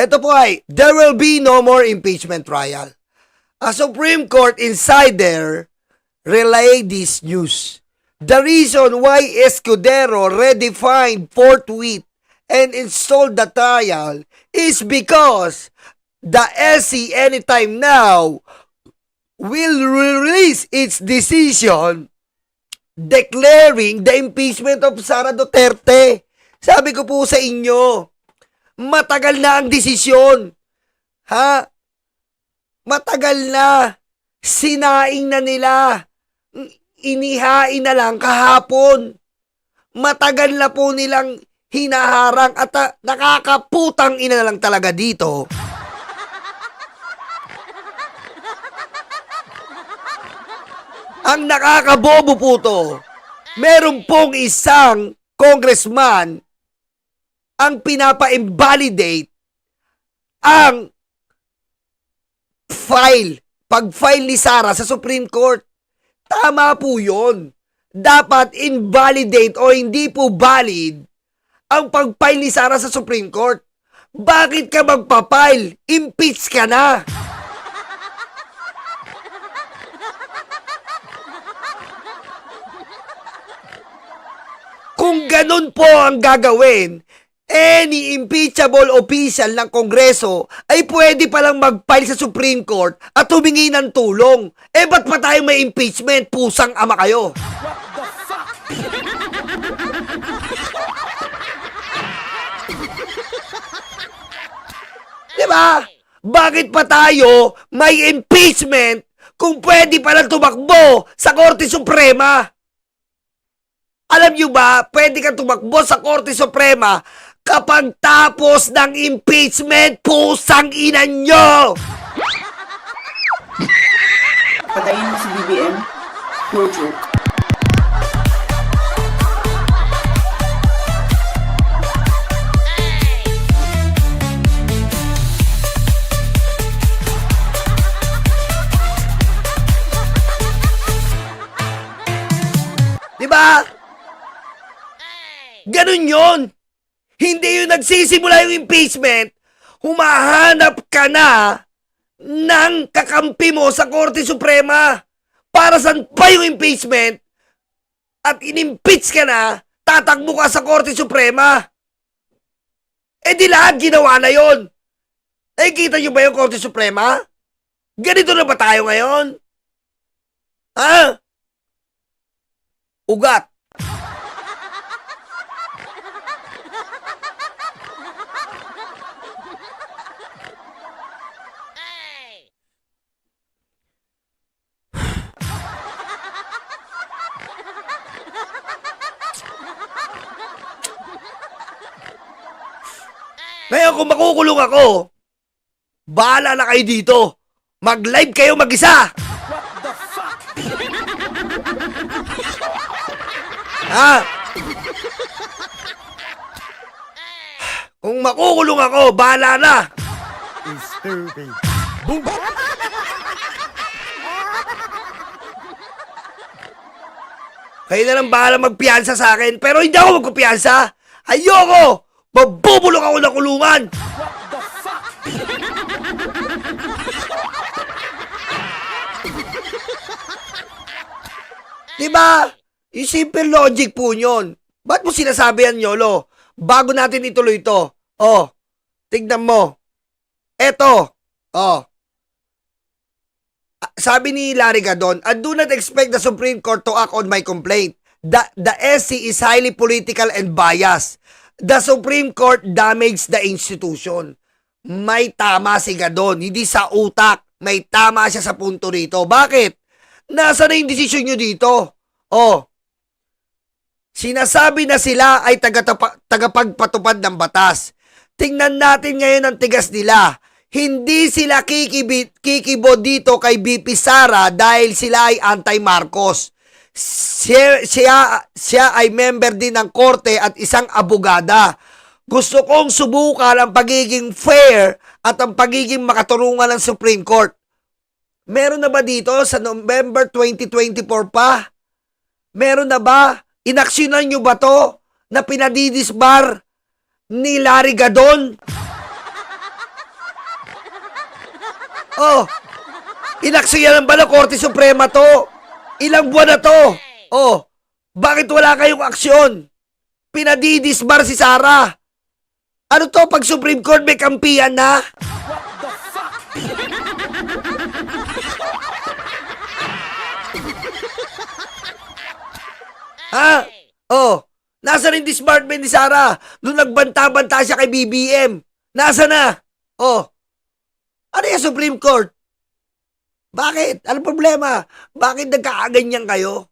Ito po ay, there will be no more impeachment trial. A Supreme Court insider relayed this news. The reason why Escudero redefined forthwith and installed the trial is because the SC anytime now will release its decision declaring the impeachment of Sara Duterte. Sabi ko po sa inyo, matagal na ang desisyon. Ha? Matagal na. Sinaing na nila. Inihain na lang kahapon. Matagal na po nilang hinaharang at nakakaputang ina na lang talaga dito. Ang nakakabobo po to, meron pong isang congressman ang pinapa-invalidate ang pag-file ni Sara sa Supreme Court. Tama po yun. Dapat invalidate o hindi po valid ang pag-file ni Sara sa Supreme Court. Bakit ka magpa-file? Impeach ka na. Kung ganun po ang gagawin, any impeachable official ng Kongreso ay pwede palang mag-file sa Supreme Court at humingi ng tulong. Eh ba't pa tayo may impeachment? Pusang ama kayo. What the fuck? Diba? Bakit pa tayo may impeachment kung pwede palang tumakbo sa Korte Suprema? Alam nyo ba, pwede kang tumakbo sa Korte Suprema kapag tapos ng impeachment, pusang ina nyo! Patayin mo si BBM? No joke. Diba? Ganun yun. Hindi yung nagsisimula yung impeachment, humahanap ka na ng kakampi mo sa Korte Suprema. Para saan pa yung impeachment at inimpeach ka na, tatakbo ka sa Korte Suprema. Eh di lahat ginawa na yun. Eh kita nyo ba yung Korte Suprema? Ganito na ba tayo ngayon? Ha? Ugat. Ngayon kung makukulong ako, bahala na kayo dito. Mag-live kayo mag-isa. What the fuck? Ha? Kung makukulong ako, bahala na. Stupid. Kayo na lang bahala magpiyansa sa akin, pero hindi ako magpiyansa. Ayoko! Mabubulok ako ng kulungan! What the fuck? Diba? Yung simple logic po yun. Ba't mo sinasabi yan, Yolo? Bago natin ituloy ito. Oh, tignan mo. Eto. Oh. Sabi ni Larry Gadon, I do not expect the Supreme Court to act on my complaint. The SC is highly political and biased. The Supreme Court damaged the institution. May tama si Gadon, hindi sa utak. May tama siya sa punto rito. Bakit? Nasa na yung desisyon nyo dito? Oh, sinasabi na sila ay tagapagpatupad ng batas. Tingnan natin ngayon ang tigas nila. Hindi sila kikibo dito kay BP Sara dahil sila ay anti-Marcos. Siya ay member din ng korte at isang abogada. Gusto kong subukan ang pagiging fair at ang pagiging makaturungan ng Supreme Court. Meron na ba dito sa November 2024 pa? Meron na ba? Inaksyonan nyo ba to na pinadidisbar ni Larry Gadon? Oh, inaksyonan ba ng Korte Suprema to? Ilang buwan na to? Oh, bakit wala kayong aksyon? Pinadidisbar si Sara. Ano to pag Supreme Court may kampihan na? What the fuck? Ha? Oh, nasa rin disbarment ni Sara nung nagbanta-banta siya kay BBM? Nasa na? Oh, ano yung Supreme Court? Bakit? Ano problema? Bakit nagkakaganyan kayo?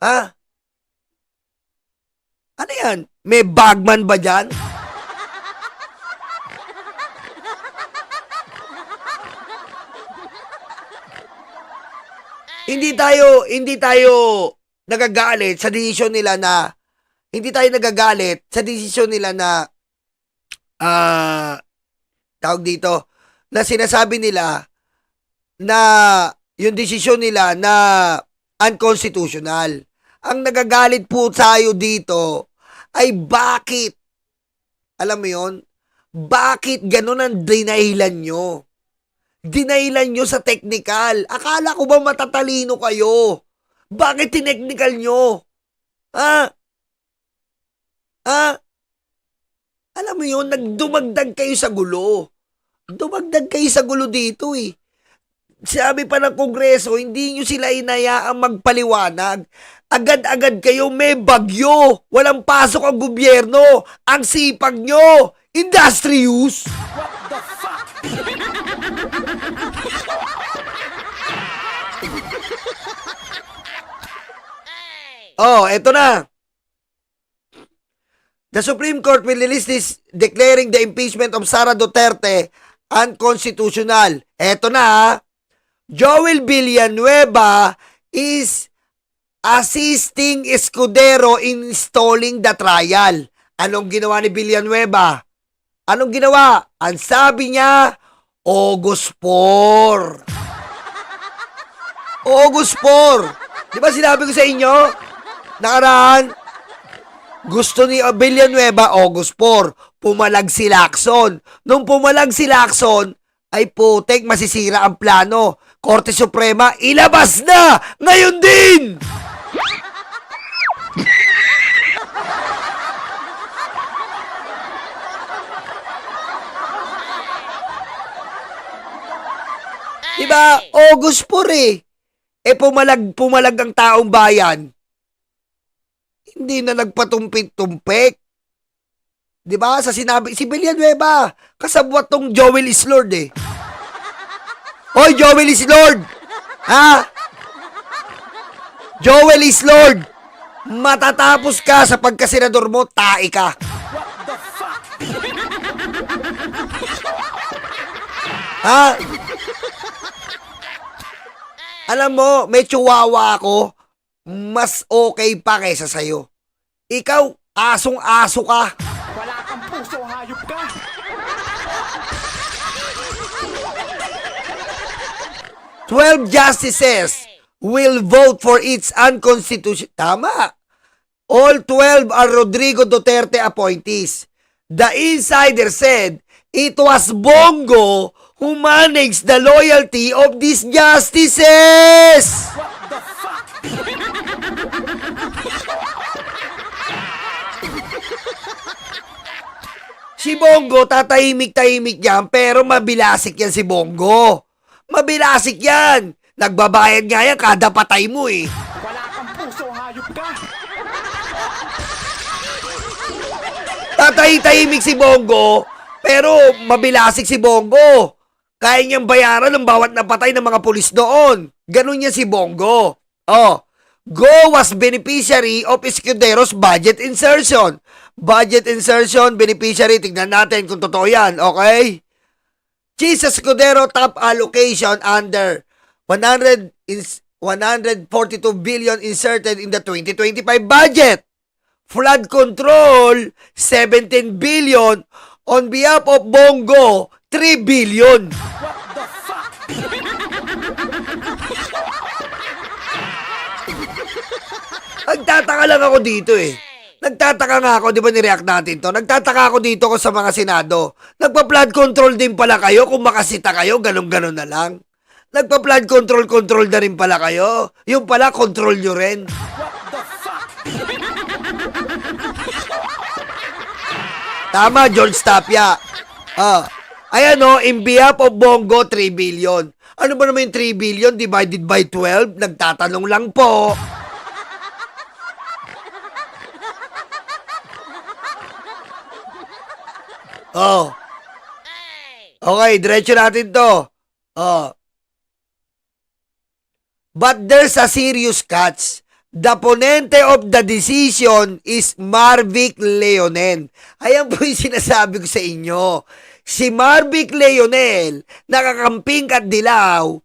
Ha? Ano yan? May bagman ba dyan? Hindi tayo nagagalit sa desisyon nila na tawag dito na sinasabi nila na yung desisyon nila na unconstitutional. Ang nagagalit po tayo dito ay bakit? Alam mo yon? Bakit ganun ang dinahilan nyo? Dinahilan nyo sa technical. Akala ko ba matatalino kayo? Bakit tinechnical nyo? Ha? Ha? Alam mo yun, nagdumagdag kayo sa gulo. Dumagdag kayo sa gulo dito eh. Sabi pa ng Kongreso, hindi nyo sila inayaang magpaliwanag. Agad-agad kayo may bagyo. Walang pasok ang gobyerno. Ang sipag nyo. Industrious. What the fuck? Oh, eto na. The Supreme Court will release this declaring the impeachment of Sara Duterte unconstitutional. Eto na ha. Joel Villanueva is assisting Escudero in stalling the trial. Anong ginawa ni Villanueva? Anong ginawa? Ang sabi niya, August 4. August 4. Di ba sinabi ko sa inyo? Nakaraan, gusto ni Villanueva, August 4. Pumalag si Lacson. Nung pumalag si Lacson, ay putek, masisira ang plano. Korte Suprema, ilabas na! Ngayon din! Diba? August 4 eh. Pumalag ang taong bayan. Hindi na nagpatumpik-tumpik. Diba? Sa sinabi, si Villanueva, kasabwat tong Joel Islord eh. Hoy, Joel Islord! Ha? Joel Islord! Matatapos ka sa pagkasenador mo, tae ka. What the fuck? Ha? Alam mo, may chihuahua ako, mas okay pa kaysa sa'yo. Ikaw, asong-aso ka. Wala kang puso, hayop ka! "12 justices will vote for its unconstitutional..." Tama. All 12 are Rodrigo Duterte appointees. The insider said it was Bongo who managed the loyalty of these justices. What the fuck? Si Bongo, tatahimik-tahimik yan, pero mabilasik yan si Bongo. Mabilasik yan. Nagbabayad nga yan kada patay mo eh. Wala kang puso, hayop ka! Tatahimik si Bongo, pero mabilasik si Bongo. Kaya niyang bayaran ng bawat napatay ng mga pulis doon. Ganun niya si Bongo. Oh, Go was beneficiary of Escudero's budget insertion. Budget insertion, beneficiary, tignan natin kung totoo yan, okay? Cheese Escudero top allocation under 142 billion inserted in the 2025 budget. Flood control, 17 billion. On behalf of Bongo, 3 billion. What the fuck? Nagtataka lang ako dito eh. Nagtataka nga ako, di ba nireact natin to? Nagtataka ako dito ko sa mga Senado. Nagpa-flood control din pala kayo kung makasita kayo, ganun-ganun na lang. Nagpa-flood control na rin pala kayo. Yung pala, control nyo rin. What the fuck? Tama, George Tapia. Ayan o, in behalf of Bongo, 3 billion. Ano ba naman yung 3 billion divided by 12? Nagtatanong lang po. Oh. Okay, diretso natin to. But there's a serious catch. The ponente of the decision is Marvic Leonel. Ayan po yung sinasabi ko sa inyo. Si Marvic Leonel, nakakamping at dilaw,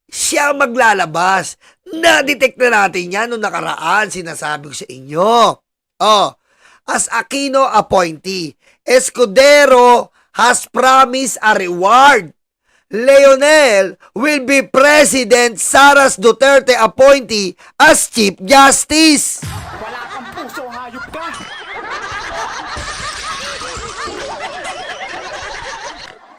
siya maglalabas. Na-detect na natin yan noong nakaraan, sinasabi ko sa inyo. As Aquino appointee, Escudero has promised a reward. Leonel will be President Sara's Duterte appointee as Chief Justice. Wala kang puso, hayop ka.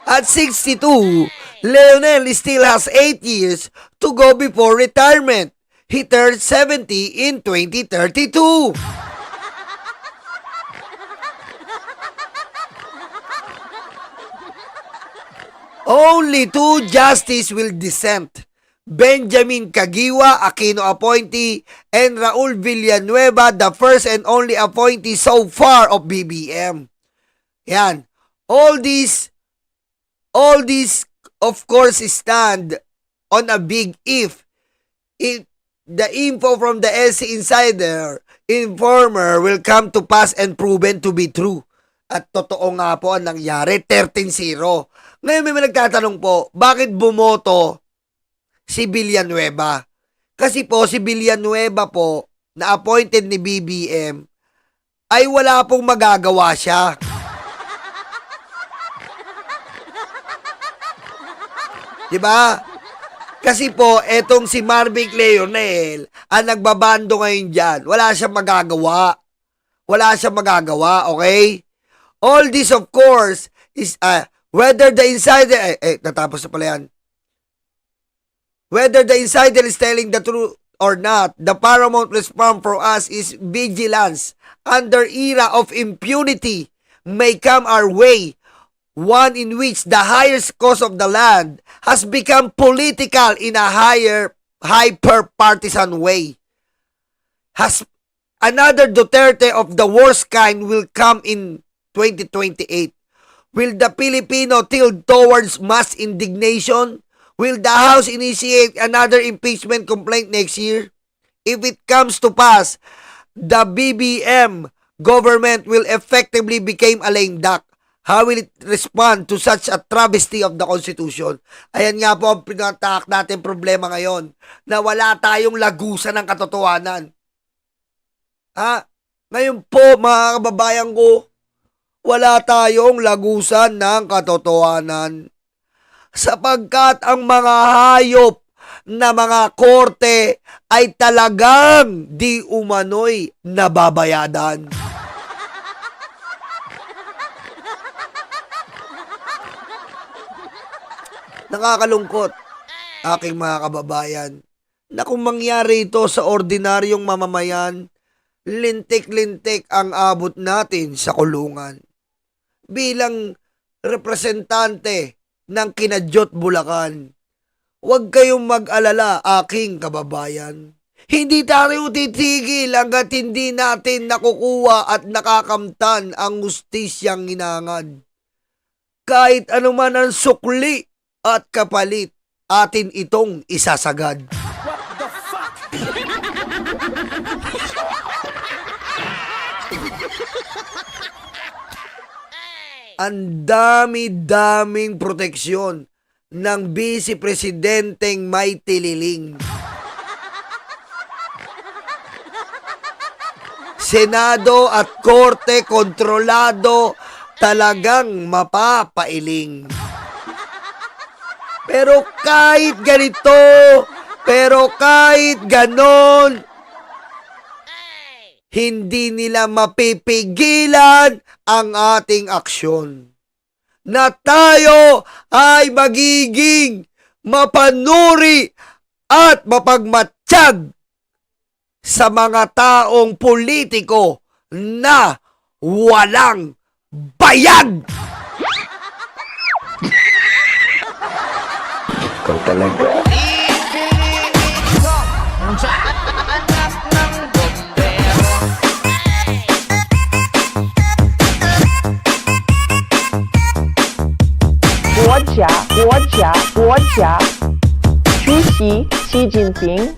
At 62, Leonel still has 8 years to go before retirement. He turned 70 in 2032. Only 2 justices will dissent. Benjamin Caguioa, Aquino appointee, and Raul Villanueva, the first and only appointee so far of BBM. Yan. All these, of course, stand on a big if. If the info from the SC Insider Informer will come to pass and proven to be true. At totoo nga po ang nangyari, 13-0. Ngayon may nagtatanong po, bakit bumoto si Villanueva? Kasi po si Villanueva po, na appointed ni BBM, ay wala pong magagawa siya. Diba? Kasi po, etong si Marvic Leonel, ang nagbabando ngayon dyan, wala siyang magagawa. Wala siyang magagawa, okay? All this, of course, is whether the insider, natapos na pala yan. Whether the insider is telling the truth or not, the paramount response for us is vigilance. Under era of impunity may come our way, one in which the highest cost of the land has become political in a hyper-partisan way. Has another Duterte of the worst kind will come in 2028. Will the Filipino tilt towards mass indignation? Will the House initiate another impeachment complaint next year? If it comes to pass, the BBM government will effectively become a lame duck. How will it respond to such a travesty of the Constitution? Ayan nga po ang pinatahak natin problema ngayon, na wala tayong lagusan ng katotohanan. Ngayon po, mga kababayan ko, wala tayong lagusan ng katotohanan. Sapagkat ang mga hayop na mga korte ay talagang di umano'y nababayadan. Nakakalungkot, aking mga kababayan, na kung mangyari ito sa ordinaryong mamamayan, lintik-lintik ang abot natin sa kulungan. Bilang representante ng Kinadyot Bulacan, huwag kayong mag-alala, aking kababayan. Hindi tayo titigil hanggat hindi natin nakukuha at nakakamtan ang hustisyang hinangad. Kahit anuman ang sukli at kapalit, atin itong isasagad. What the fuck? Ang dami-daming proteksyon ng Vice Presidenteng may tililing. Senado at Korte kontrolado, talagang mapapailing. Pero kahit ganito, kahit ganon, hindi nila mapipigilan ang ating aksyon. Na tayo ay magiging mapanuri at mapagmatsyag sa mga taong politiko na walang bayad. Ikaw talaga.国家主席习近平